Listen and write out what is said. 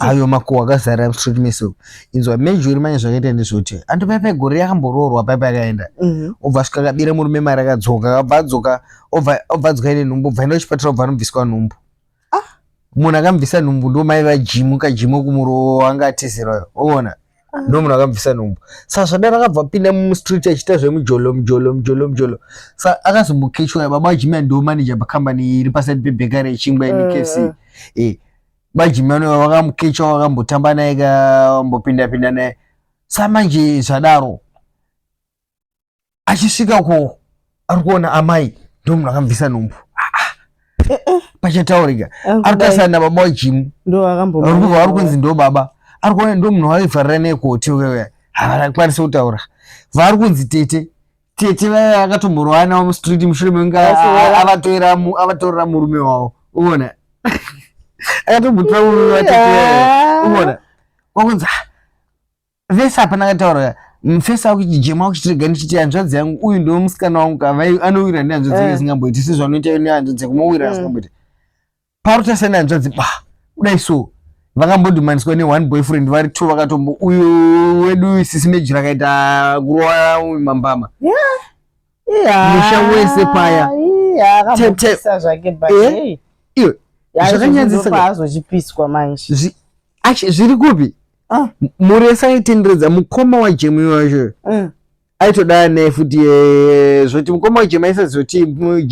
ayo makuwa akazara street meso inzwa major manje zvakaita ndezvoti antu paipai gore yakamboroorwa paipai akaenda obva svika kabira murume mari akadzoka obva dzoka ine nhumbu obva enda kuchipatara obva anobviswa nhumbu munhu akambvisa nhumbu ndo mai vajimu kajimu kumuro anga atizirayo oona ndo munhu akambvisa nhumbu saka zvadaro akabva pinda mustreet achiita zvemujolo saka akazombokechwa baba vajimi ndo manager pakambani iri paside pebhekari yechingwa KFC bajimano wakamukechwa wakambotamba naye kambopinda naye samanje zvadaro achisvika ko ari kuona amai ndo munhu akambvisa nhumbu pachataurika aritasana nababa wajimu ndo akambomara ari kunzi ndo baba ari kuona ndo munhu waivharira nekoti havakwanisa kutaura vari kunzi tete vaya akatomborwana mustreet mushure mekunge avatorera murume wavo uona akatombotora murume watete uona wakunzi vese hapana akataura mufesa wakuchijema wakuchitirega ndichiti hanzvadzi yangu uyu ndo musikana wangu kavai anowira nehanzvadzi yake asingamboiti sezvanoita nehanzvadzi yake kumowira asingamboiti parutasa nehanzvadzi kudai so vakambodhumaniswa ne1 boyfriend vari 2 vakatombo uyu wedu sisi mejira akaita kurowa mambama musha wese paya zvakanyadzisaazochipiswa manje zviri kupi muresa aitenderedza mukoma wajemu wacho aitoda naye futi zvoti mukoma wajemu aisazoti